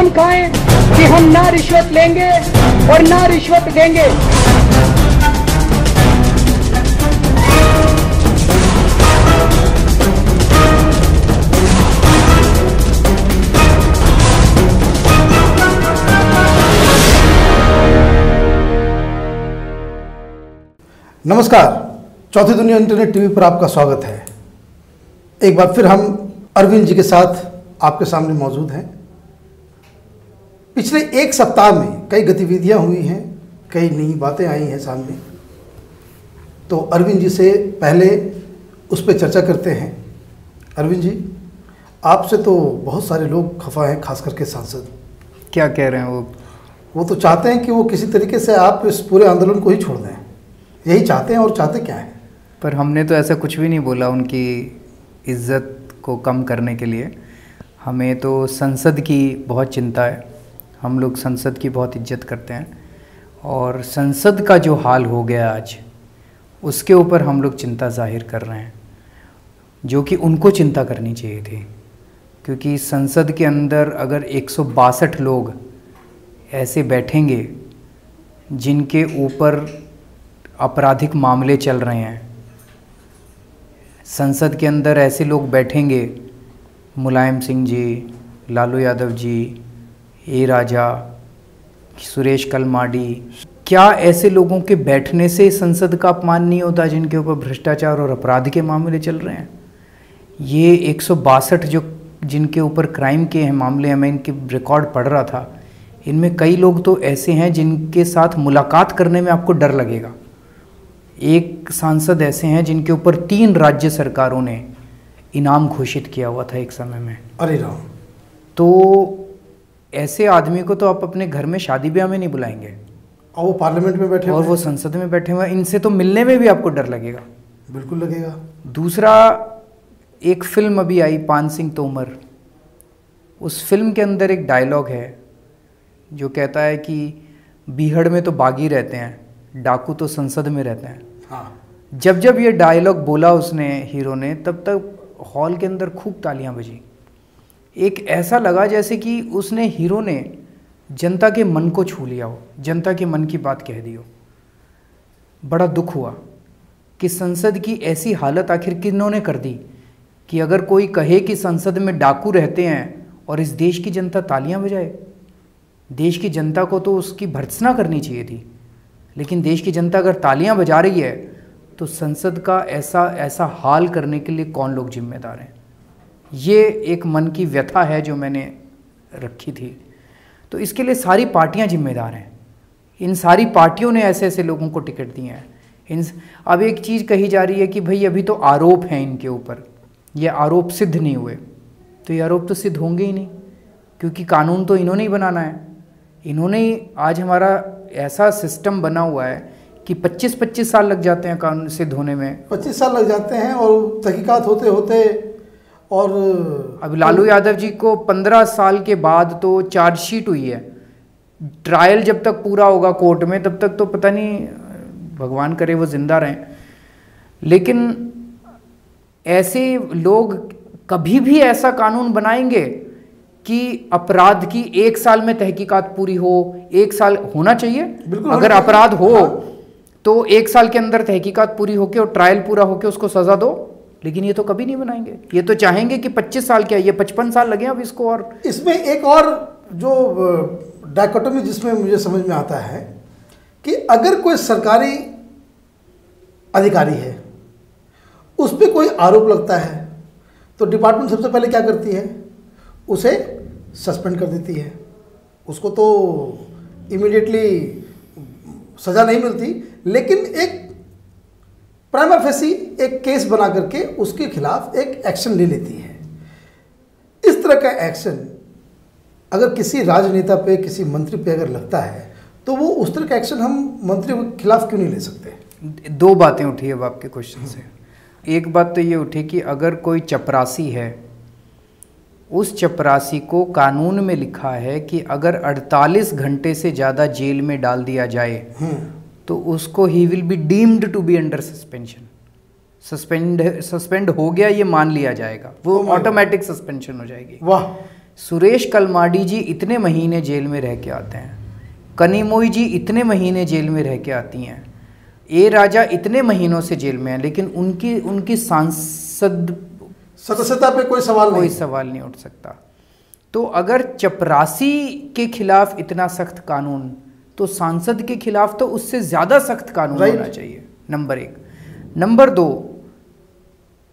कसम खाएं कि हम ना रिश्वत लेंगे और ना रिश्वत देंगे। नमस्कार, चौथी दुनिया इंटरनेट टीवी पर आपका स्वागत है। एक बार फिर हम अरविंद जी के साथ आपके सामने मौजूद हैं। पिछले एक सप्ताह में कई गतिविधियां हुई हैं, कई नई बातें आई हैं सामने। तो अरविंद जी से पहले उस पर चर्चा करते हैं। अरविंद जी, आपसे तो बहुत सारे लोग खफा हैं, खास करके सांसद। क्या कह रहे हैं वो तो चाहते हैं कि वो किसी तरीके से आप इस पूरे आंदोलन को ही छोड़ दें, यही चाहते हैं। और चाहते क्या है? पर हमने तो ऐसा कुछ भी नहीं बोला उनकी इज्जत को कम करने के लिए। हमें तो संसद की बहुत चिंता है, हम लोग संसद की बहुत इज्जत करते हैं और संसद का जो हाल हो गया आज, उसके ऊपर हम लोग चिंता जाहिर कर रहे हैं, जो कि उनको चिंता करनी चाहिए थी। क्योंकि संसद के अंदर अगर 162 लोग ऐसे बैठेंगे जिनके ऊपर आपराधिक मामले चल रहे हैं, संसद के अंदर ऐसे लोग बैठेंगे, मुलायम सिंह जी, लालू यादव जी, ए राजा, सुरेश कलमाडी, क्या ऐसे लोगों के बैठने से संसद का अपमान नहीं होता जिनके ऊपर भ्रष्टाचार और अपराध के मामले चल रहे हैं? ये 162 जो जिनके ऊपर क्राइम के हैं मामले हैं, मैं इनके रिकॉर्ड पढ़ रहा था, इनमें कई लोग तो ऐसे हैं जिनके साथ मुलाकात करने में आपको डर लगेगा। एक सांसद ऐसे हैं जिनके ऊपर 3 राज्य सरकारों ने इनाम घोषित किया हुआ था एक समय में। अरे राम! तो ऐसे आदमी को तो आप अपने घर में शादी ब्याह में नहीं बुलाएंगे, और वो पार्लियामेंट में बैठे और वो संसद में बैठे हुए, इनसे तो मिलने में भी आपको डर लगेगा। बिल्कुल लगेगा। दूसरा, एक फिल्म अभी आई पान सिंह तोमर, उस फिल्म के अंदर एक डायलॉग है जो कहता है कि बीहड़ में तो बागी रहते हैं, डाकू तो संसद में रहते हैं। हाँ। जब जब ये डायलॉग बोला उसने, हीरो ने, तब तक हॉल के अंदर खूब तालियां बजी। एक ऐसा लगा जैसे कि उसने, हीरो ने, जनता के मन को छू लिया हो, जनता के मन की बात कह दी हो। बड़ा दुख हुआ कि संसद की ऐसी हालत आखिर किन्होंने कर दी कि अगर कोई कहे कि संसद में डाकू रहते हैं और इस देश की जनता तालियां बजाए। देश की जनता को तो उसकी भर्त्सना करनी चाहिए थी, लेकिन देश की जनता अगर तालियां बजा रही है तो संसद का ऐसा हाल करने के लिए कौन लोग जिम्मेदार हैं? ये एक मन की व्यथा है जो मैंने रखी थी। तो इसके लिए सारी पार्टियां जिम्मेदार हैं। इन सारी पार्टियों ने ऐसे ऐसे लोगों को टिकट दिए हैं। अब एक चीज़ कही जा रही है कि भाई अभी तो आरोप हैं इनके ऊपर, ये आरोप सिद्ध नहीं हुए। तो ये आरोप तो सिद्ध होंगे ही नहीं, क्योंकि कानून तो इन्होंने ही बनाना है। इन्होंने ही, आज हमारा ऐसा सिस्टम बना हुआ है कि 25-25 साल लग जाते हैं कानून सिद्ध होने में। 25 साल लग जाते हैं और तहकीकात होते होते, और अब लालू यादव जी को 15 साल के बाद तो चार्जशीट हुई है। ट्रायल जब तक पूरा होगा कोर्ट में, तब तक तो पता नहीं, भगवान करे वो जिंदा रहें। लेकिन ऐसे लोग कभी भी ऐसा कानून बनाएंगे कि अपराध की 1 साल में तहकीकात पूरी हो। 1 साल होना चाहिए, अगर अपराध हो तो 1 साल के अंदर तहकीकात पूरी होके और ट्रायल पूरा होके उसको सजा दो। लेकिन ये तो कभी नहीं बनाएंगे। ये तो चाहेंगे कि 25 साल क्या, ये 55 साल लगे अब इसको। और इसमें एक और जो डायकोटमी जिसमें मुझे समझ में आता है कि अगर कोई सरकारी अधिकारी है, उस पर कोई आरोप लगता है, तो डिपार्टमेंट सबसे पहले क्या करती है? उसे सस्पेंड कर देती है। उसको तो इमीडिएटली सज़ा नहीं मिलती, लेकिन एक प्राइमा फेसी एक केस बना करके उसके खिलाफ एक एक्शन ले लेती है। इस तरह का एक्शन अगर किसी राजनेता पे, किसी मंत्री पे अगर लगता है, तो वो उस तरह का एक्शन हम मंत्री के खिलाफ क्यों नहीं ले सकते? 2 बातें उठी अब आपके क्वेश्चन से। एक बात तो ये उठी कि अगर कोई चपरासी है, उस चपरासी को कानून में लिखा है कि अगर 48 घंटे से ज़्यादा जेल में डाल दिया जाए तो उसको he will be deemed to be under suspension. Suspend हो गया ये मान लिया जाएगा, वो ऑटोमेटिक सस्पेंशन हो जाएगी। वाह! सुरेश कलमाडी जी इतने महीने जेल में रह के आते हैं, कनिमोई जी इतने महीने जेल में रह के आती हैं, ए राजा इतने महीनों से जेल में हैं, लेकिन उनकी सांसद सदस्यता पे कोई सवाल नहीं उठ सकता। तो अगर चपरासी के खिलाफ इतना सख्त कानून, तो सांसद के खिलाफ तो उससे ज़्यादा सख्त कानून होना चाहिए, नंबर 1। नंबर 2,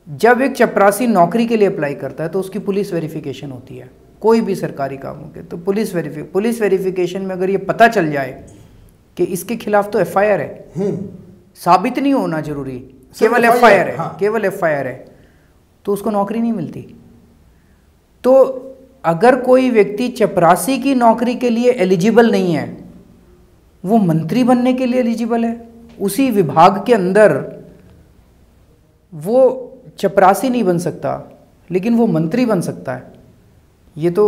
जब एक चपरासी नौकरी के लिए अप्लाई करता है तो उसकी पुलिस वेरिफिकेशन होती है, कोई भी सरकारी कामों के। तो पुलिस वेरिफिकेशन में अगर ये पता चल जाए कि इसके खिलाफ तो एफआईआर है, साबित नहीं होना जरूरी, केवल एफआईआर है, केवल एफआईआर है, तो उसको नौकरी नहीं मिलती। तो अगर कोई व्यक्ति चपरासी की नौकरी के लिए एलिजिबल नहीं है, वो मंत्री बनने के लिए एलिजिबल है, उसी विभाग के अंदर वो चपरासी नहीं बन सकता लेकिन वो मंत्री बन सकता है। ये तो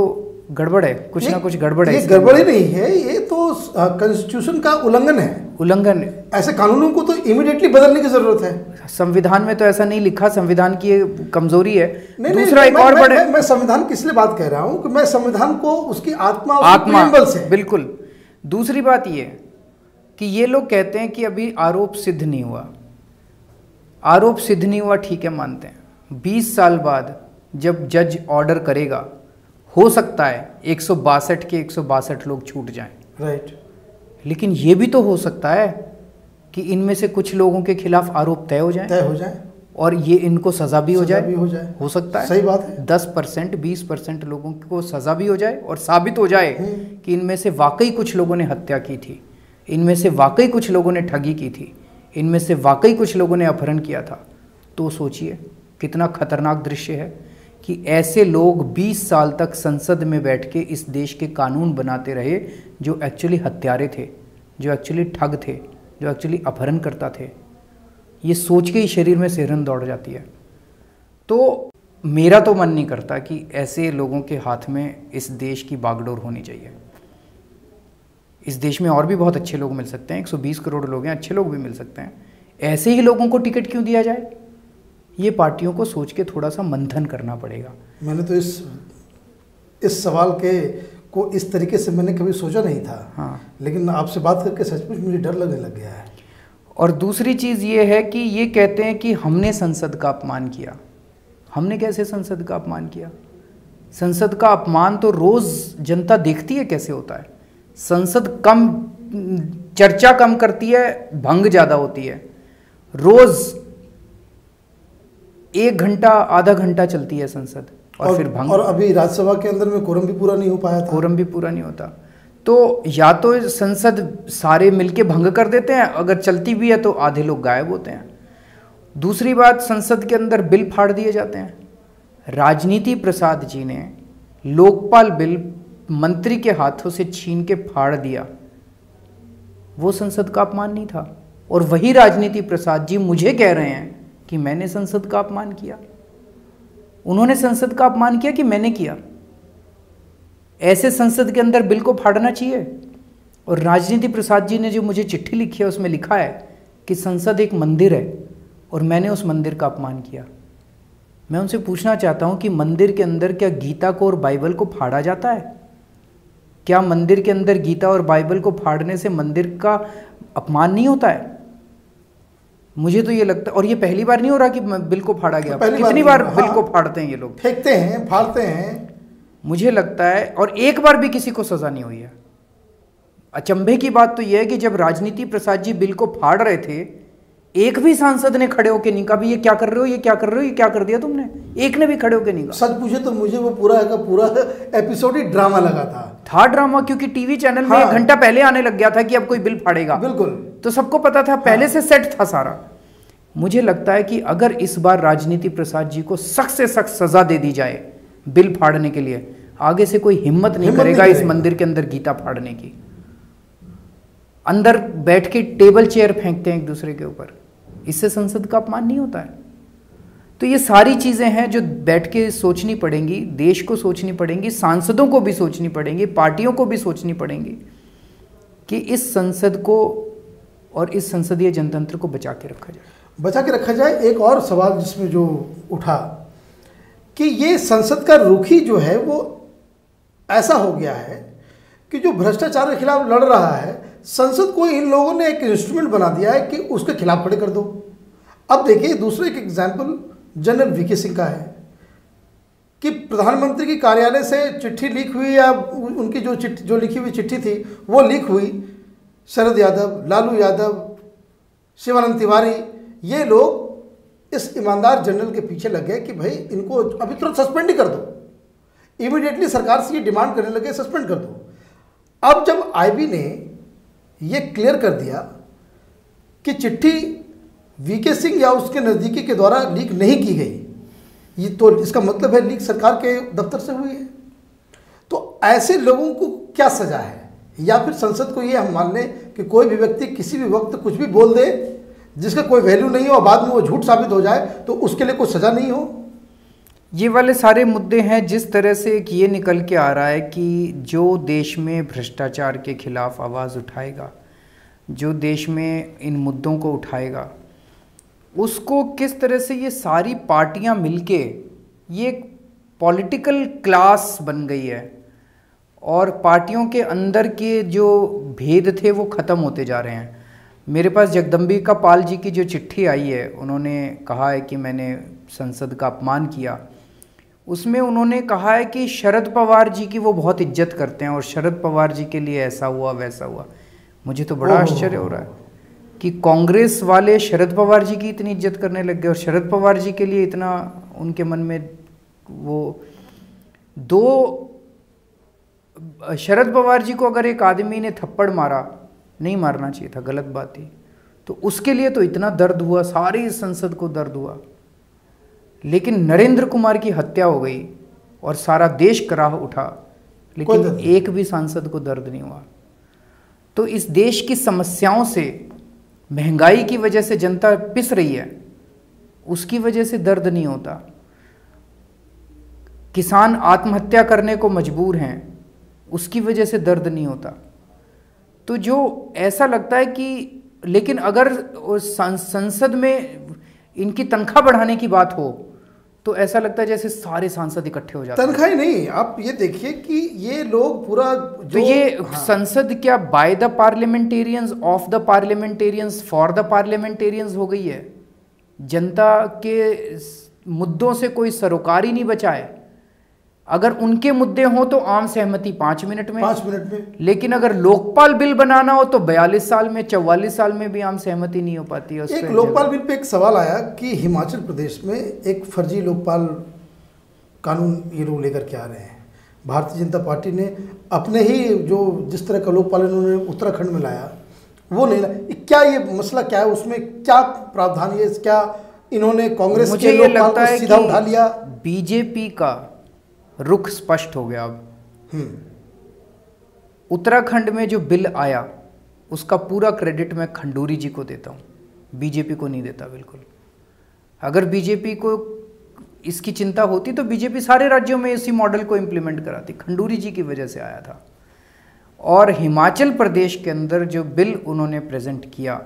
गड़बड़ है, कुछ ना कुछ गड़बड़ है। ये गड़बड़ ही नहीं है, ये तो कॉन्स्टिट्यूशन का उल्लंघन है। उल्लंघन, ऐसे कानूनों को तो इमीडिएटली बदलने की जरूरत है। संविधान में तो ऐसा नहीं लिखा, संविधान की ये कमजोरी है। दूसरा एक और बड़े, मैं संविधान किस लिए बात कह रहा हूं कि मैं संविधान को उसकी आत्मा से, बिल्कुल। दूसरी बात ये कि ये लोग कहते हैं कि अभी आरोप सिद्ध नहीं हुआ। आरोप सिद्ध नहीं हुआ, ठीक है, मानते हैं। 20 साल बाद जब जज ऑर्डर करेगा, हो सकता है 162 के 162 लोग छूट जाएं, राइट। लेकिन ये भी तो हो सकता है कि इनमें से कुछ लोगों के खिलाफ आरोप तय हो जाए और ये इनको सजा भी हो जाए। हो सकता है, सही बात है। 10% 20% लोगों को सजा भी हो जाए और साबित हो जाए कि इनमें से वाकई कुछ लोगों ने हत्या की थी, इनमें से वाकई कुछ लोगों ने ठगी की थी, इनमें से वाकई कुछ लोगों ने अपहरण किया था। तो सोचिए कितना खतरनाक दृश्य है कि ऐसे लोग 20 साल तक संसद में बैठ के इस देश के कानून बनाते रहे, जो एक्चुअली हत्यारे थे, जो एक्चुअली ठग थे, जो एक्चुअली अपहरण करता थे। ये सोच के ही शरीर में सिहरन दौड़ जाती है। तो मेरा तो मन नहीं करता कि ऐसे लोगों के हाथ में इस देश की बागडोर होनी चाहिए। इस देश में और भी बहुत अच्छे लोग मिल सकते हैं, 120 करोड़ लोग हैं, अच्छे लोग भी मिल सकते हैं। ऐसे ही लोगों को टिकट क्यों दिया जाए? ये पार्टियों को सोच के थोड़ा सा मंथन करना पड़ेगा। मैंने तो इस सवाल को इस तरीके से मैंने कभी सोचा नहीं था। हाँ, लेकिन आपसे बात करके सचमुच मुझे डर लगने लग गया है। और दूसरी चीज़ ये है कि ये कहते हैं कि हमने संसद का अपमान किया। हमने कैसे संसद का अपमान किया? संसद का अपमान तो रोज़ जनता देखती है कैसे होता है। संसद चर्चा कम करती है, भंग ज़्यादा होती है। रोज़ 1 घंटा आधा घंटा चलती है संसद और फिर भंग। और अभी राज्यसभा के अंदर में कोरम भी पूरा नहीं हो पाया था। कोरम भी पूरा नहीं होता। तो या तो संसद सारे मिलके भंग कर देते हैं, अगर चलती भी है तो आधे लोग गायब होते हैं। दूसरी बात, संसद के अंदर बिल फाड़ दिए जाते हैं। राजनीति प्रसाद जी ने लोकपाल बिल मंत्री के हाथों से छीन के फाड़ दिया। वो संसद का अपमान नहीं था। और वही राजनीति प्रसाद जी मुझे कह रहे हैं कि मैंने संसद का अपमान किया। उन्होंने संसद का अपमान किया कि मैंने किया? ऐसे संसद के अंदर बिल को फाड़ना चाहिए। और राजनीति प्रसाद जी ने जो मुझे चिट्ठी लिखी है उसमें लिखा है कि संसद एक मंदिर है और मैंने उस मंदिर का अपमान किया। मैं उनसे पूछना चाहता हूं कि मंदिर के अंदर क्या गीता को और बाइबल को फाड़ा जाता है? क्या मंदिर के अंदर गीता और बाइबल को फाड़ने से मंदिर का अपमान नहीं होता है? मुझे तो ये लगता है, और ये पहली बार नहीं हो रहा कि बिल को फाड़ा गया। कितनी बार बिल को फाड़ते हैं ये लोग, फेंकते हैं, फाड़ते हैं। मुझे लगता है, और एक बार भी किसी को सजा नहीं हुई है। अचंभे की बात तो यह है कि जब राजनीति प्रसाद जी बिल को फाड़ रहे थे, एक भी सांसद ने खड़े होकर नहीं कहा भी ये क्या कर रहे हो, ये क्या कर रहे हो, ये क्या कर दिया तुमने। एक ने भी खड़े होकर नहीं कहा। सच पूछे तो मुझे वो पूरा एपिसोड ही ड्रामा लगा था ड्रामा, क्योंकि टीवी चैनल में 1 घंटा पहले आने लग गया था कि अब कोई बिल फाड़ेगा। बिल्कुल, तो सबको पता था, पहले से सेट था सारा। मुझे लगता है कि अगर इस बार राजनीति प्रसाद जी को सख्त से सख्त सजा दे दी जाए बिल फाड़ने के लिए, आगे से कोई हिम्मत नहीं करेगा इस मंदिर के अंदर गीता फाड़ने की। अंदर बैठ के टेबल चेयर फेंकते हैं एक दूसरे के ऊपर, इससे संसद का अपमान नहीं होता है। तो ये सारी चीज़ें हैं जो बैठ के सोचनी पड़ेंगी, देश को सोचनी पड़ेंगी, सांसदों को भी सोचनी पड़ेंगी, पार्टियों को भी सोचनी पड़ेंगी कि इस संसद को और इस संसदीय जनतंत्र को बचा के रखा जाए। बचा के रखा जाए। एक और सवाल जिसमें जो उठा कि ये संसद का रुख ही जो है वो ऐसा हो गया है कि जो भ्रष्टाचार के खिलाफ लड़ रहा है, संसद को इन लोगों ने एक इंस्ट्रूमेंट बना दिया है कि उसके खिलाफ खड़े कर दो। अब देखिए दूसरे एक एग्जाम्पल जनरल वीके सिंह का है कि प्रधानमंत्री की कार्यालय से चिट्ठी लीक हुई, या उनकी जो लिखी हुई चिट्ठी थी वो लीक हुई। शरद यादव, लालू यादव, शिवानंद तिवारी, ये लोग इस ईमानदार जनरल के पीछे लग गए कि भाई इनको अभी तुरंत सस्पेंड ही कर दो। इमीडिएटली सरकार से ये डिमांड करने लगे सस्पेंड कर दो। अब जब आईबी ने ये क्लियर कर दिया कि चिट्ठी वीके सिंह या उसके नज़दीकी के द्वारा लीक नहीं की गई, ये तो इसका मतलब है लीक सरकार के दफ्तर से हुई है। तो ऐसे लोगों को क्या सजा है? या फिर संसद को ये हम मान लें कि कोई भी व्यक्ति किसी भी वक्त कुछ भी बोल दे जिसका कोई वैल्यू नहीं हो और बाद में वो झूठ साबित हो जाए तो उसके लिए कोई सजा नहीं हो? ये वाले सारे मुद्दे हैं। जिस तरह से एक ये निकल के आ रहा है कि जो देश में भ्रष्टाचार के खिलाफ आवाज़ उठाएगा, जो देश में इन मुद्दों को उठाएगा, उसको किस तरह से ये सारी पार्टियां मिलके ये एक पॉलिटिकल क्लास बन गई है और पार्टियों के अंदर के जो भेद थे वो ख़त्म होते जा रहे हैं। मेरे पास जगदम्बिका पाल जी की जो चिट्ठी आई है, उन्होंने कहा है कि मैंने संसद का अपमान किया। उसमें उन्होंने कहा है कि शरद पवार जी की वो बहुत इज्जत करते हैं और शरद पवार जी के लिए ऐसा हुआ वैसा हुआ। मुझे तो बड़ा आश्चर्य हो रहा है कि कांग्रेस वाले शरद पवार जी की इतनी इज्जत करने लग गए और शरद पवार जी के लिए इतना उनके मन में वो शरद पवार जी को अगर एक आदमी ने थप्पड़ मारा, नहीं मारना चाहिए था, गलत बात थी, तो उसके लिए तो इतना दर्द हुआ, सारी संसद को दर्द हुआ। लेकिन नरेंद्र कुमार की हत्या हो गई और सारा देश कराह उठा, लेकिन एक भी सांसद को दर्द नहीं हुआ। तो इस देश की समस्याओं से, महंगाई की वजह से जनता पिस रही है, उसकी वजह से दर्द नहीं होता। किसान आत्महत्या करने को मजबूर हैं, उसकी वजह से दर्द नहीं होता। तो जो ऐसा लगता है कि, लेकिन अगर संसद में इनकी तनख्वाह बढ़ाने की बात हो तो ऐसा लगता है जैसे सारे सांसद इकट्ठे हो जाते हैं। तनख्वाह ही नहीं, आप ये देखिए कि ये लोग पूरा तो ये संसद क्या by the parliamentarians, of the parliamentarians, for the parliamentarians हो गई है। जनता के मुद्दों से कोई सरोकार ही नहीं बचा है। अगर उनके मुद्दे हों तो आम सहमति 5 मिनट में, लेकिन अगर लोकपाल बिल बनाना हो तो 42 साल में, 44 साल में भी आम सहमति नहीं हो पाती है। एक लोकपाल बिल पे एक सवाल आया कि हिमाचल प्रदेश में एक फर्जी लोकपाल कानून ये लोग लेकर के आ रहे हैं। भारतीय जनता पार्टी ने अपने ही जो जिस तरह का लोकपाल इन्होंने उत्तराखंड में लाया वो नहीं लाया। क्या ये मसला क्या है, उसमें क्या प्रावधान है? क्या इन्होंने कांग्रेस के लोकपाल को सीधा उठा लिया? बीजेपी का रुख स्पष्ट हो गया अब। उत्तराखंड में जो बिल आया उसका पूरा क्रेडिट मैं खंडूरी जी को देता हूँ, बीजेपी को नहीं देता बिल्कुल। अगर बीजेपी को इसकी चिंता होती तो बीजेपी सारे राज्यों में इसी मॉडल को इम्प्लीमेंट कराती। खंडूरी जी की वजह से आया था। और हिमाचल प्रदेश के अंदर जो बिल उन्होंने प्रेजेंट किया,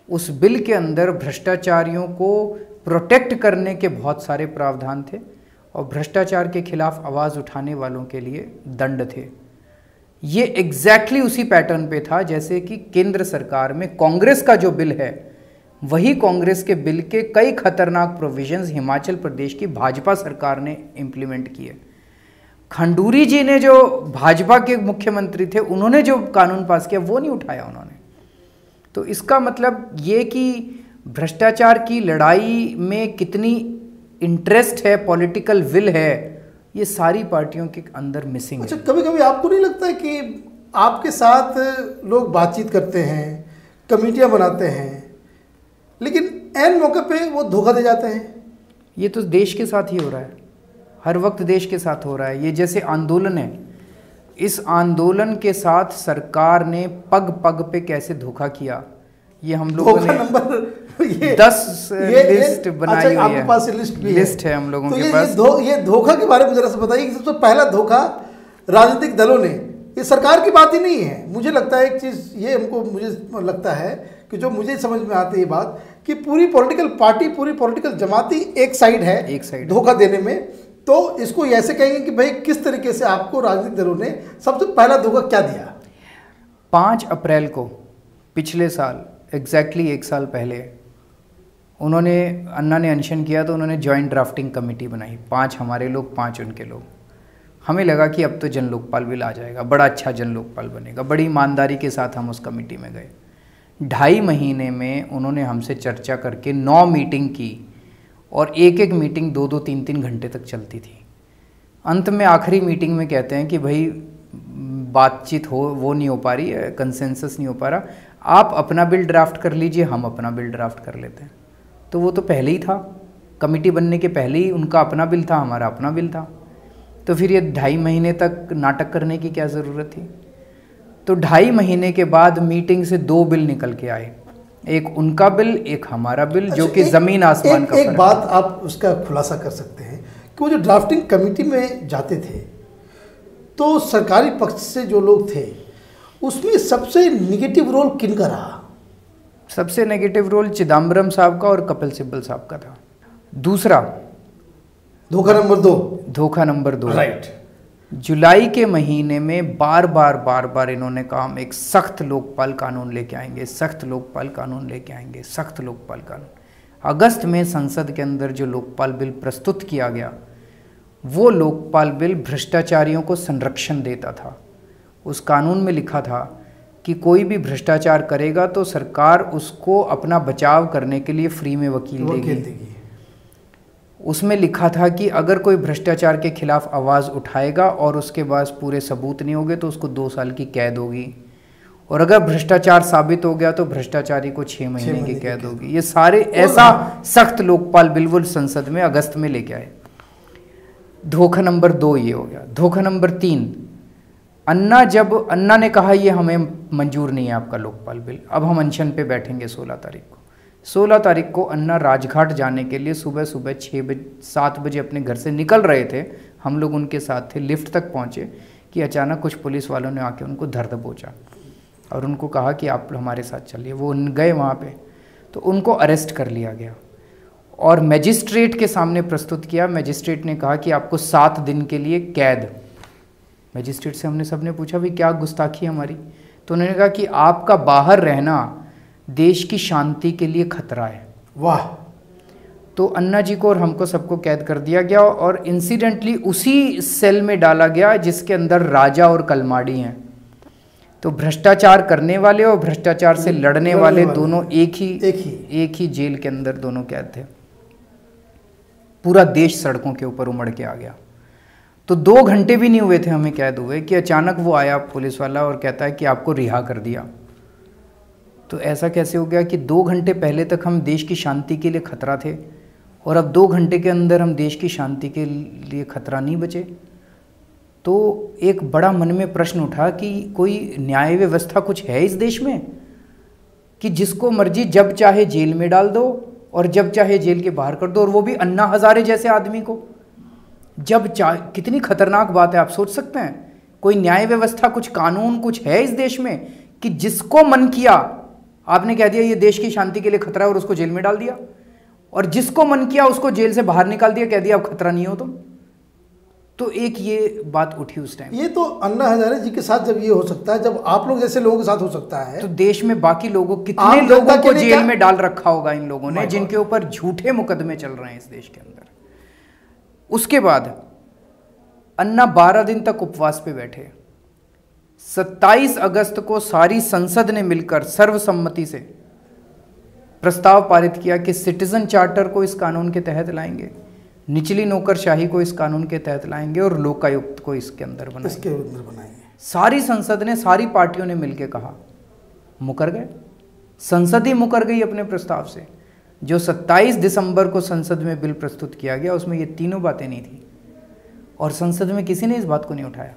उस बिल के अंदर भ्रष्टाचारियों को प्रोटेक्ट करने के बहुत सारे प्रावधान थे और भ्रष्टाचार के खिलाफ आवाज़ उठाने वालों के लिए दंड थे। ये एग्जैक्टली उसी पैटर्न पे था जैसे कि केंद्र सरकार में कांग्रेस का जो बिल है, वही कांग्रेस के बिल के कई खतरनाक प्रोविजंस हिमाचल प्रदेश की भाजपा सरकार ने इम्प्लीमेंट किए। खंडूरी जी ने जो भाजपा के मुख्यमंत्री थे, उन्होंने जो कानून पास किया वो नहीं उठाया उन्होंने। तो इसका मतलब ये कि भ्रष्टाचार की लड़ाई में कितनी इंटरेस्ट है, पॉलिटिकल विल है, ये सारी पार्टियों के अंदर मिसिंग है। अच्छा, कभी कभी आपको नहीं लगता है कि आपके साथ लोग बातचीत करते हैं, कमेटियां बनाते हैं, लेकिन ऐन मौके पे वो धोखा दे जाते हैं? ये तो देश के साथ ही हो रहा है, हर वक्त देश के साथ हो रहा है। ये जैसे आंदोलन है, इस आंदोलन के साथ सरकार ने पग पग पे कैसे धोखा किया, ये हम लोगों ने नंबर 10 लिस्ट बनाई हुई है। आपके पास लिस्ट है हम लोगों तो के पास। ये धोखा के बारे में जरा सा बताइए कि सबसे पहला धोखा राजनीतिक दलों ने, ये सरकार की बात ही नहीं है। मुझे लगता है एक चीज़ ये मुझे लगता है कि जो मुझे समझ में आती है बात कि पूरी पॉलिटिकल पार्टी, पूरी पॉलिटिकल जमाती एक साइड है धोखा देने में, तो इसको ऐसे कहेंगे कि भाई किस तरीके से आपको राजनीतिक दलों ने सबसे पहला धोखा क्या दिया? 5 अप्रैल को पिछले साल एग्जैक्टली 1 साल पहले उन्होंने, अन्ना ने अनशन किया तो उन्होंने जॉइंट ड्राफ्टिंग कमेटी बनाई, 5 हमारे लोग 5 उनके लोग। हमें लगा कि अब तो जन लोकपाल बिल आ जाएगा, बड़ा अच्छा जन लोकपाल बनेगा। बड़ी ईमानदारी के साथ हम उस कमेटी में गए। 2.5 महीने में उन्होंने हमसे चर्चा करके 9 मीटिंग की और एक मीटिंग 2-2, 3-3 घंटे तक चलती थी। अंत में आखिरी मीटिंग में कहते हैं कि भाई बातचीत हो वो नहीं हो पा रही है, कंसेंसस नहीं हो पा रहा, आप अपना बिल ड्राफ्ट कर लीजिए, हम अपना बिल ड्राफ्ट कर लेते हैं। तो वो तो पहले ही था, कमेटी बनने के पहले ही उनका अपना बिल था, हमारा अपना बिल था। तो फिर ये 2.5 महीने तक नाटक करने की क्या ज़रूरत थी? तो 2.5 महीने के बाद मीटिंग से 2 बिल निकल के आए, एक उनका बिल, एक हमारा बिल, जो कि ज़मीन आसमान का एक बात आप उसका खुलासा कर सकते हैं कि वो जो ड्राफ्टिंग कमेटी में जाते थे तो सरकारी पक्ष से जो लोग थे उसमें सबसे निगेटिव रोल किनका रहा? सबसे नेगेटिव रोल चिदम्बरम साहब का और कपिल सिब्बल साहब का था। दूसरा धोखा नंबर 2 राइट। जुलाई के महीने में बार बार इन्होंने कहा हम एक सख्त लोकपाल कानून लेके आएंगे, सख्त लोकपाल कानून लेके आएंगे, सख्त लोकपाल कानून। अगस्त में संसद के अंदर जो लोकपाल बिल प्रस्तुत किया गया, वो लोकपाल बिल भ्रष्टाचारियों को संरक्षण देता था। उस कानून में लिखा था कि कोई भी भ्रष्टाचार करेगा तो सरकार उसको अपना बचाव करने के लिए फ्री में वकील देगी। उसमें लिखा था कि अगर कोई भ्रष्टाचार के खिलाफ आवाज़ उठाएगा और उसके पास पूरे सबूत नहीं होंगे तो उसको 2 साल की कैद होगी, और अगर भ्रष्टाचार साबित हो गया तो भ्रष्टाचारी को 6 महीने की कैद होगी। ये सारे ऐसा सख्त लोकपाल बिल वो संसद में अगस्त में लेके आए। धोखा नंबर 2 ये हो गया। धोखा नंबर 3, अन्ना ने कहा ये हमें मंजूर नहीं है आपका लोकपाल बिल, अब हम अनशन पे बैठेंगे 16 तारीख को। 16 तारीख को अन्ना राजघाट जाने के लिए सुबह 7 बजे अपने घर से निकल रहे थे, हम लोग उनके साथ थे। लिफ्ट तक पहुँचे कि अचानक कुछ पुलिस वालों ने आके उनको धर दबोचा और उनको कहा कि आप हमारे साथ चलिए। वो गए वहाँ पे तो उनको अरेस्ट कर लिया गया और मजिस्ट्रेट के सामने प्रस्तुत किया। मजिस्ट्रेट ने कहा कि आपको 7 दिन के लिए कैद। मजिस्ट्रेट से हमने सबने पूछा भाई क्या गुस्ताखी हमारी? तो उन्होंने कहा कि आपका बाहर रहना देश की शांति के लिए खतरा है। वाह। तो अन्ना जी को और हमको सबको कैद कर दिया गया और इंसिडेंटली उसी सेल में डाला गया जिसके अंदर राजा और कलमाड़ी हैं। तो भ्रष्टाचार करने वाले और भ्रष्टाचार से लड़ने वाले दोनों एक ही जेल के अंदर दोनों कैद थे। पूरा देश सड़कों के ऊपर उमड़ के आ गया। तो 2 घंटे भी नहीं हुए थे हमें कैद हुए कि अचानक वो आया पुलिस वाला और कहता है कि आपको रिहा कर दिया। तो ऐसा कैसे हो गया कि 2 घंटे पहले तक हम देश की शांति के लिए खतरा थे और अब 2 घंटे के अंदर हम देश की शांति के लिए खतरा नहीं बचे? तो एक बड़ा मन में प्रश्न उठा कि कोई न्याय व्यवस्था कुछ है इस देश में कि जिसको मर्जी जब चाहे जेल में डाल दो और जब चाहे जेल के बाहर कर दो, और वो भी अन्ना हजारे जैसे आदमी को जब चाहे। कितनी खतरनाक बात है, आप सोच सकते हैं? कोई न्याय व्यवस्था, कुछ कानून, कुछ है इस देश में कि जिसको मन किया आपने कह दिया ये देश की शांति के लिए खतरा है और उसको जेल में डाल दिया, और जिसको मन किया उसको जेल से बाहर निकाल दिया, कह दिया अब खतरा नहीं हो तुम। तो एक ये बात उठी उस टाइम। ये तो अन्ना हजारे जी के साथ जब ये हो सकता है, जब आप लोग जैसे लोगों के साथ हो सकता है, तो देश में बाकी लोगों, कितने लोगों को जेल में डाल रखा होगा इन लोगों ने जिनके ऊपर झूठे मुकदमे चल रहे हैं इस देश के अंदर। उसके बाद अन्ना 12 दिन तक उपवास पे बैठे। 27 अगस्त को सारी संसद ने मिलकर सर्वसम्मति से प्रस्ताव पारित किया कि सिटीजन चार्टर को इस कानून के तहत लाएंगे, निचली नौकरशाही को इस कानून के तहत लाएंगे और लोकायुक्त को इसके अंदर बनाएंगे। सारी संसद ने, सारी पार्टियों ने मिलकर कहा, मुकर गए। संसद ही मुकर गई अपने प्रस्ताव से। जो 27 दिसंबर को संसद में बिल प्रस्तुत किया गया उसमें ये तीनों बातें नहीं थी और संसद में किसी ने इस बात को नहीं उठाया।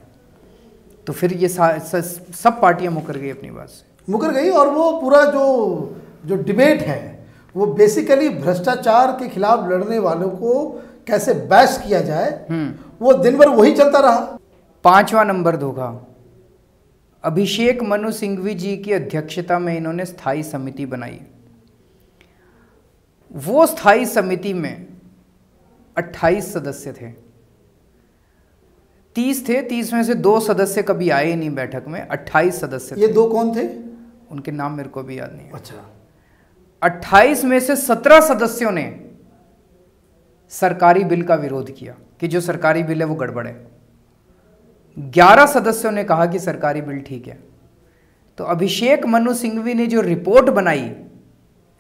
तो फिर ये सब पार्टियां मुकर गई अपनी बात से, मुकर गई। और वो पूरा जो डिबेट है वो बेसिकली भ्रष्टाचार के खिलाफ लड़ने वालों को कैसे बैश किया जाए, वो दिन भर वही चलता रहा। 5वां नंबर धोखा, अभिषेक मनु सिंघवी जी की अध्यक्षता में इन्होंने स्थायी समिति बनाई। वो स्थायी समिति में 28 सदस्य थे 30 थे, 30 में से 2 सदस्य कभी आए ही नहीं बैठक में, 28 सदस्य ये थे। 2 कौन थे? उनके नाम मेरे को भी याद नहीं है। अच्छा। 28 में से 17 सदस्यों ने सरकारी बिल का विरोध किया कि जो सरकारी बिल है वो गड़बड़ है। 11 सदस्यों ने कहा कि सरकारी बिल ठीक है। तो अभिषेक मनु सिंघवी ने जो रिपोर्ट बनाई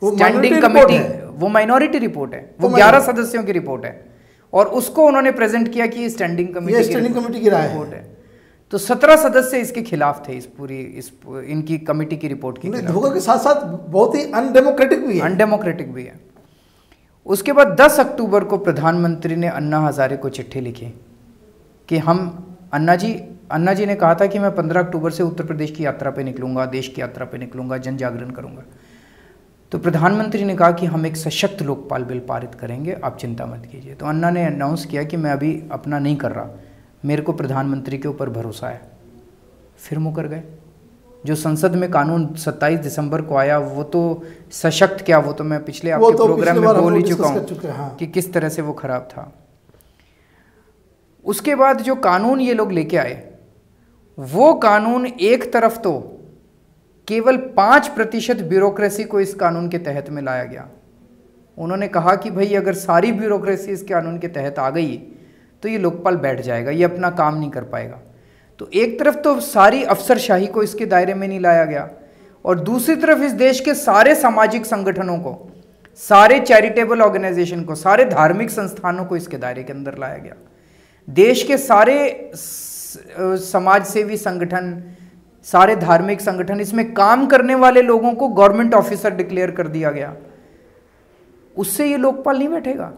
स्टैंडिंग कमेटी, वो माइनॉरिटी रिपोर्ट है, वो 11 सदस्यों की रिपोर्ट है और उसको उन्होंने प्रेजेंट किया कि स्टैंडिंग कमेटी की राय है। तो 17 सदस्य इसके खिलाफ थे, इनकी कमेटी की रिपोर्ट के खिलाफ। धोखा के साथ साथ बहुत ही अनडेमोक्रेटिक भी है। अनडेमोक्रेटिक भी है। उसके बाद 10 अक्टूबर को प्रधानमंत्री ने अन्ना हजारे को चिट्ठी लिखी कि हम अन्ना जी ने कहा था कि मैं 15 अक्टूबर से उत्तर प्रदेश की यात्रा पे निकलूंगा, देश की यात्रा पे निकलूंगा, जन जागरण करूंगा। तो प्रधानमंत्री ने कहा कि हम एक सशक्त लोकपाल बिल पारित करेंगे, आप चिंता मत कीजिए। तो अन्ना ने अनाउंस किया कि मैं अभी अपना नहीं कर रहा, मेरे को प्रधानमंत्री के ऊपर भरोसा है। फिर मुकर गए। जो संसद में कानून 27 दिसंबर को आया वो तो सशक्त क्या, वो तो मैं पिछले आपके प्रोग्राम में बोल ही चुका हूँ कि किस तरह से वो खराब था। उसके बाद जो कानून ये लोग लेके आए, वो कानून एक तरफ तो केवल 5% ब्यूरोक्रेसी को इस कानून के तहत में लाया गया। उन्होंने कहा कि भाई अगर सारी ब्यूरोक्रेसी इस कानून के तहत आ गई तो ये लोकपाल बैठ जाएगा, ये अपना काम नहीं कर पाएगा। तो एक तरफ तो सारी अफसरशाही को इसके दायरे में नहीं लाया गया और दूसरी तरफ इस देश के सारे सामाजिक संगठनों को, सारे चैरिटेबल ऑर्गेनाइजेशन को, सारे धार्मिक संस्थानों को इसके दायरे के अंदर लाया गया। देश के सारे समाज सेवी संगठन, सारे धार्मिक संगठन, इसमें काम करने वाले लोगों को गवर्नमेंट ऑफिसर डिक्लेयर कर दिया गया। उससे ये लोकपाल नहीं बैठेगा।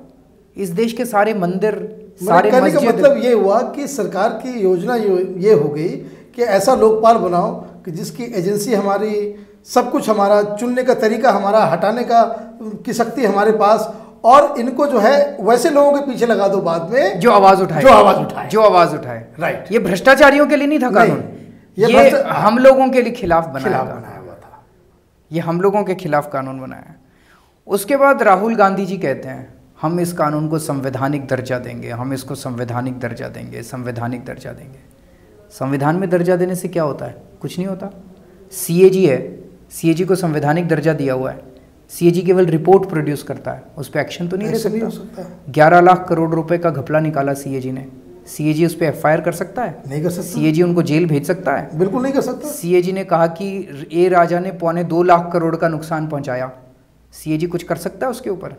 इस देश के सारे मंदिर, सारे मस्जिद, मतलब ये हुआ कि सरकार की योजना ये हो गई कि ऐसा लोकपाल बनाओ कि जिसकी एजेंसी हमारी, सब कुछ हमारा, चुनने का तरीका हमारा, हटाने की शक्ति हमारे पास, और इनको जो है वैसे लोगों के पीछे लगा दो बाद में जो आवाज उठाए। राइट। ये भ्रष्टाचारियों के लिए नहीं था कानून, ये हम लोगों के लिए खिलाफ बनाया हुआ था। ये हम लोगों के खिलाफ कानून बनाया। उसके बाद राहुल गांधी जी कहते हैं हम इस कानून को संवैधानिक दर्जा देंगे, हम इसको संवैधानिक दर्जा देंगे, संवैधानिक दर्जा देंगे। संविधान में दर्जा देने से क्या होता है? कुछ नहीं होता। सीएजी है, सीएजी को संवैधानिक दर्जा दिया हुआ है, सीएजी केवल रिपोर्ट प्रोड्यूस करता है, उस पर एक्शन तो नहीं ले सकता। 11 लाख करोड़ रुपए का घपला निकाला सीएजी ने, सीएजी उस पर एफआईआर कर सकता है? नहीं कर सकता। सीएजी उनको जेल भेज सकता है? बिल्कुल नहीं कर सकता। सीएजी ने कहा कि ए राजा ने 2.25 लाख करोड़ का नुकसान पहुंचाया, सीएजी कुछ कर सकता है उसके ऊपर?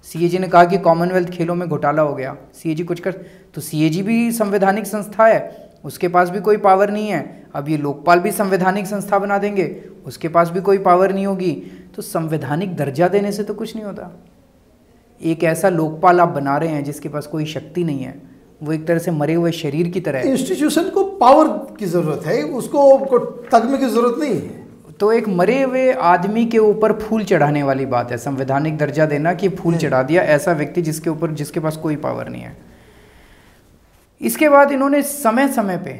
सीएजी ने कहा कि कॉमनवेल्थ खेलों में घोटाला हो गया, सीएजी कुछ कर? तो सीएजी भी संवैधानिक संस्था है, उसके पास भी कोई पावर नहीं है। अब ये लोकपाल भी संवैधानिक संस्था बना देंगे, उसके पास भी कोई पावर नहीं होगी। तो संवैधानिक दर्जा देने से तो कुछ नहीं होता। एक ऐसा लोकपाल आप बना रहे हैं जिसके पास कोई शक्ति नहीं है, वो एक तरह से मरे हुए शरीर की तरह है। इंस्टीट्यूशन को पावर की जरूरत है, उसको तगमे की जरूरत नहीं है। तो एक मरे हुए आदमी के ऊपर फूल चढ़ाने वाली बात है संवैधानिक दर्जा देना, कि फूल चढ़ा दिया ऐसा व्यक्ति जिसके पास कोई पावर नहीं है। इसके बाद इन्होंने समय समय पे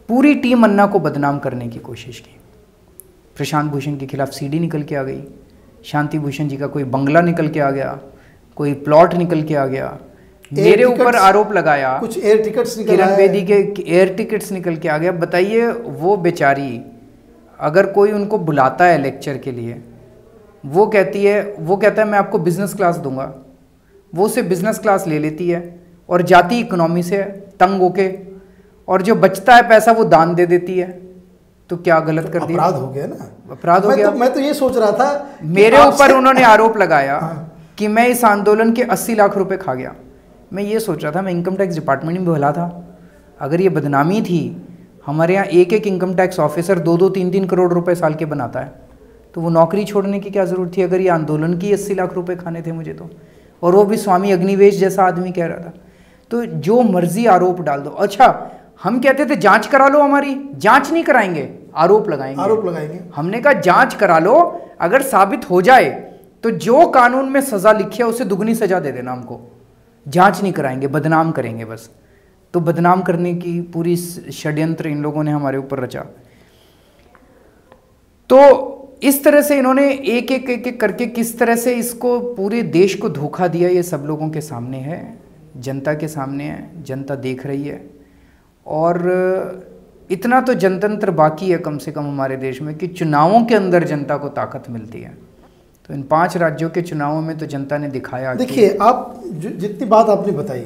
पूरी टीम अन्ना को बदनाम करने की कोशिश की। प्रशांत भूषण के खिलाफ सीडी निकल के आ गई, शांति भूषण जी का कोई बंगला निकल के आ गया, कोई प्लॉट निकल के आ गया, मेरे ऊपर आरोप लगाया, कुछ एयर टिकट्स निकल किरण बेदी के एयर टिकट्स निकल के आ गया। बताइए वो बेचारी, अगर कोई उनको बुलाता है लेक्चर के लिए, वो कहता है मैं आपको बिजनेस क्लास दूंगा, वो उसे बिजनेस क्लास ले लेती है और जाती इकोनॉमी से तंग होके, और जो बचता है पैसा वो दान दे देती है। तो क्या गलत कर दिया? अपराध हो गया ना, अपराध हो गया। मैं तो ये सोच रहा था, मेरे ऊपर उन्होंने आरोप लगाया कि मैं इस आंदोलन के 80 लाख रुपए खा गया। मैं ये सोच रहा था, मैं इनकम टैक्स डिपार्टमेंट में भला था, अगर ये बदनामी थी, हमारे यहाँ एक इनकम टैक्स ऑफिसर 2-2, 3-3 करोड़ रुपए साल के बनाता है, तो वो नौकरी छोड़ने की क्या ज़रूरत थी अगर ये आंदोलन की 80 लाख रुपए खाने थे मुझे तो, और वो भी स्वामी अग्निवेश जैसा आदमी कह रहा था। तो जो मर्जी आरोप डाल दो। अच्छा, हम कहते थे जांच करा लो, हमारी जांच नहीं कराएंगे, आरोप लगाएंगे। हमने कहा जांच करा लो, अगर साबित हो जाए तो जो कानून में सजा लिखी है उसे दुगनी सजा दे देना हमको, जांच नहीं कराएंगे, बदनाम करेंगे बस। तो बदनाम करने की पूरी षड्यंत्र इन लोगों ने हमारे ऊपर रचा। तो इस तरह से इन्होंने एक करके किस तरह से इसको पूरे देश को धोखा दिया, ये सब लोगों के सामने है। जनता के सामने है, जनता देख रही है। और इतना तो जनतंत्र बाकी है कम से कम हमारे देश में कि चुनावों के अंदर जनता को ताकत मिलती है। तो इन 5 राज्यों के चुनावों में तो जनता ने दिखाया। देखिए, आप जितनी बात आपने बताई,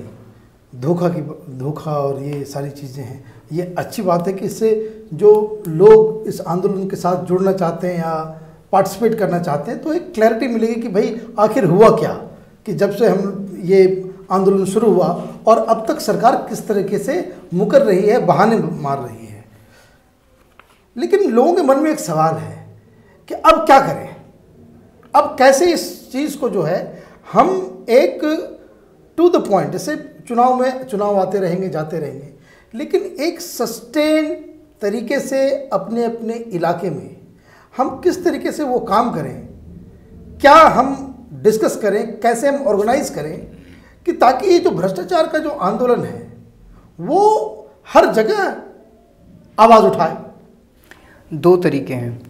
धोखा और ये सारी चीज़ें हैं, ये अच्छी बात है कि इससे जो लोग इस आंदोलन के साथ जुड़ना चाहते हैं या पार्टिसिपेट करना चाहते हैं तो एक क्लैरिटी मिलेगी कि भाई आखिर हुआ क्या, कि जब से हम ये आंदोलन शुरू हुआ और अब तक सरकार किस तरीके से मुकर रही है, बहाने मार रही है। लेकिन लोगों के मन में एक सवाल है कि अब क्या करें, अब कैसे इस चीज़ को जो है हम एक टू द पॉइंट, जैसे चुनाव आते रहेंगे जाते रहेंगे, लेकिन एक सस्टेन तरीके से अपने अपने इलाके में हम किस तरीके से वो काम करें, क्या हम डिस्कस करें, कैसे हम ऑर्गेनाइज करें कि ताकि ये जो भ्रष्टाचार का जो आंदोलन है वो हर जगह आवाज़ उठाए। 2 तरीके हैं।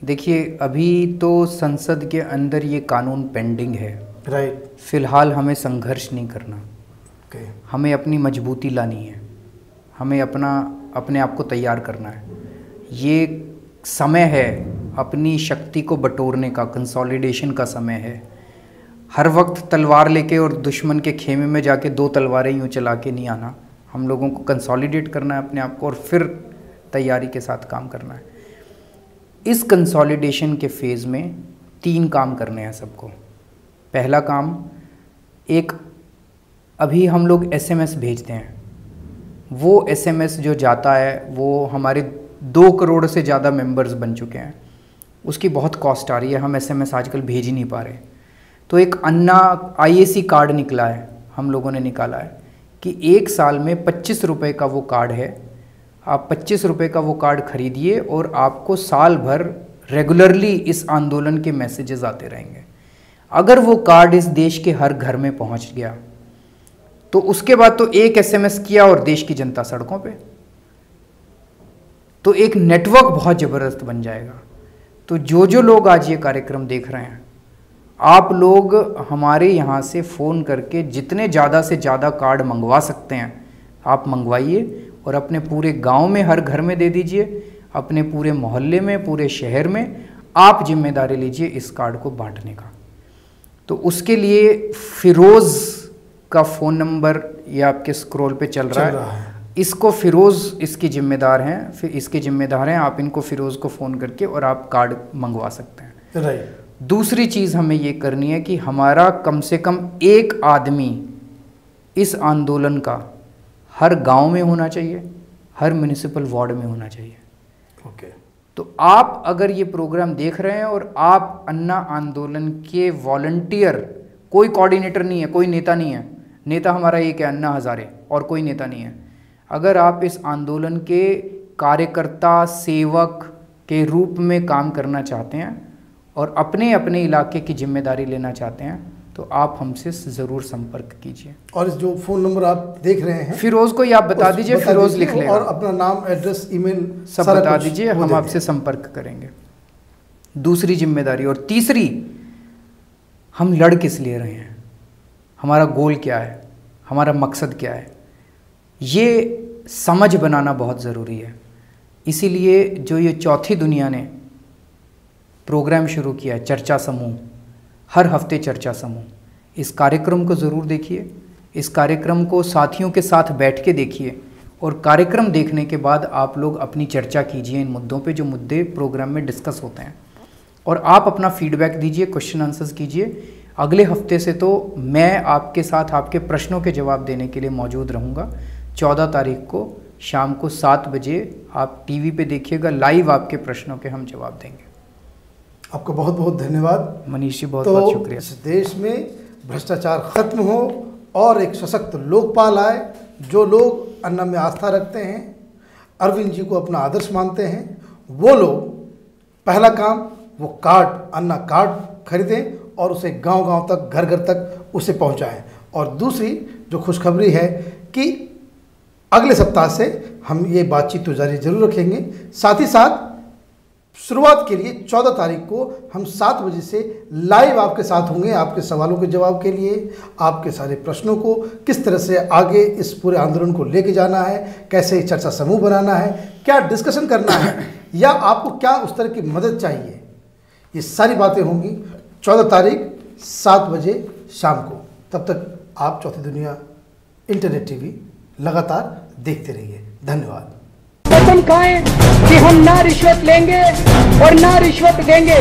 देखिए, अभी तो संसद के अंदर ये कानून पेंडिंग है, राइट। फिलहाल हमें संघर्ष नहीं करना, ओके। हमें अपनी मजबूती लानी है, हमें अपने आप को तैयार करना है। ये समय है अपनी शक्ति को बटोरने का, कंसोलिडेशन का समय है। हर वक्त तलवार लेके और दुश्मन के खेमे में जाके 2 तलवारें यूँ चला के नहीं आना। हम लोगों को कंसोलिडेट करना है अपने आप को और फिर तैयारी के साथ काम करना है। इस कंसोलिडेशन के फेज़ में 3 काम करने हैं सबको। पहला काम, एक अभी हम लोग SMS भेजते हैं, वो SMS जो जाता है वो हमारे 2 करोड़ से ज़्यादा मेंबर्स बन चुके हैं, उसकी बहुत कॉस्ट आ रही है, हम SMS आजकल भेज ही नहीं पा रहे। तो एक अन्ना IAC कार्ड निकला है, हम लोगों ने निकाला है कि 1 साल में 25 रुपये का वो कार्ड है। आप 25 रुपये का वो कार्ड खरीदिए और आपको साल भर रेगुलरली इस आंदोलन के मैसेजेस आते रहेंगे। अगर वो कार्ड इस देश के हर घर में पहुंच गया तो उसके बाद तो एक SMS किया और देश की जनता सड़कों पे, तो एक नेटवर्क बहुत ज़बरदस्त बन जाएगा। तो जो लोग आज ये कार्यक्रम देख रहे हैं, आप लोग हमारे यहाँ से फ़ोन करके जितने ज़्यादा से ज़्यादा कार्ड मंगवा सकते हैं आप मंगवाइए और अपने पूरे गांव में हर घर में दे दीजिए, अपने पूरे मोहल्ले में, पूरे शहर में आप जिम्मेदारी लीजिए इस कार्ड को बांटने का। तो उसके लिए फिरोज़ का फ़ोन नंबर ये आपके स्क्रॉल पे चल रहा है। इसको फिरोज़ इसकी जिम्मेदार हैं, फिर इसके जिम्मेदार हैं, आप इनको फिरोज़ को फ़ोन करके और आप कार्ड मंगवा सकते हैं। राइट। दूसरी चीज़ हमें ये करनी है कि हमारा कम से कम एक आदमी इस आंदोलन का हर गांव में होना चाहिए, हर म्यूनिसिपल वार्ड में होना चाहिए। ओके। तो आप अगर ये प्रोग्राम देख रहे हैं और आप अन्ना आंदोलन के वॉलंटियर, कोई कोऑर्डिनेटर नहीं है, कोई नेता नहीं है, नेता हमारा एक है अन्ना हज़ारे और कोई नेता नहीं है। अगर आप इस आंदोलन के कार्यकर्ता, सेवक के रूप में काम करना चाहते हैं और अपने अपने इलाके की जिम्मेदारी लेना चाहते हैं तो आप हमसे ज़रूर संपर्क कीजिए। और इस जो फ़ोन नंबर आप देख रहे हैं, फिरोज़ को ही आप बता दीजिए, फिरोज़ लिख लेगा और अपना नाम, एड्रेस, ईमेल सब बता दीजिए, हम आपसे संपर्क करेंगे। दूसरी जिम्मेदारी। और तीसरी, हम लड़ किस लिए रहे हैं, हमारा गोल क्या है, हमारा मकसद क्या है, ये समझ बनाना बहुत ज़रूरी है। इसीलिए जो ये चौथी दुनिया ने प्रोग्राम शुरू किया है, चर्चा समूह, हर हफ्ते चर्चा समूह, इस कार्यक्रम को ज़रूर देखिए, इस कार्यक्रम को साथियों के साथ बैठ के देखिए और कार्यक्रम देखने के बाद आप लोग अपनी चर्चा कीजिए इन मुद्दों पे, जो मुद्दे प्रोग्राम में डिस्कस होते हैं, और आप अपना फीडबैक दीजिए, क्वेश्चन आंसर्स कीजिए। अगले हफ्ते से तो मैं आपके साथ आपके प्रश्नों के जवाब देने के लिए मौजूद रहूँगा। 14 तारीख को शाम को 7 बजे आप टीवी पे देखिएगा, लाइव आपके प्रश्नों के हम जवाब देंगे। आपका बहुत बहुत धन्यवाद मनीष जी, बहुत बहुत शुक्रिया। इस देश में भ्रष्टाचार खत्म हो और एक सशक्त लोकपाल आए। जो लोग अन्ना में आस्था रखते हैं, अरविंद जी को अपना आदर्श मानते हैं, वो लोग पहला काम वो कार्ड, अन्ना कार्ड खरीदें और उसे गांव-गांव तक, घर-घर तक उसे पहुंचाएं। और दूसरी जो खुशखबरी है कि अगले सप्ताह से हम ये बातचीत तो जारी जरूर रखेंगे, साथ ही साथ शुरुआत के लिए 14 तारीख को हम 7 बजे से लाइव आपके साथ होंगे, आपके सवालों के जवाब के लिए, आपके सारे प्रश्नों को किस तरह से आगे इस पूरे आंदोलन को लेके जाना है, कैसे चर्चा समूह बनाना है, क्या डिस्कशन करना है, या आपको क्या उस तरह की मदद चाहिए, ये सारी बातें होंगी 14 तारीख 7 बजे शाम को। तब तक आप चौथी दुनिया इंटरनेट टीवी लगातार देखते रहिए। धन्यवाद। कसम खाएं कि हम ना रिश्वत लेंगे और ना रिश्वत देंगे।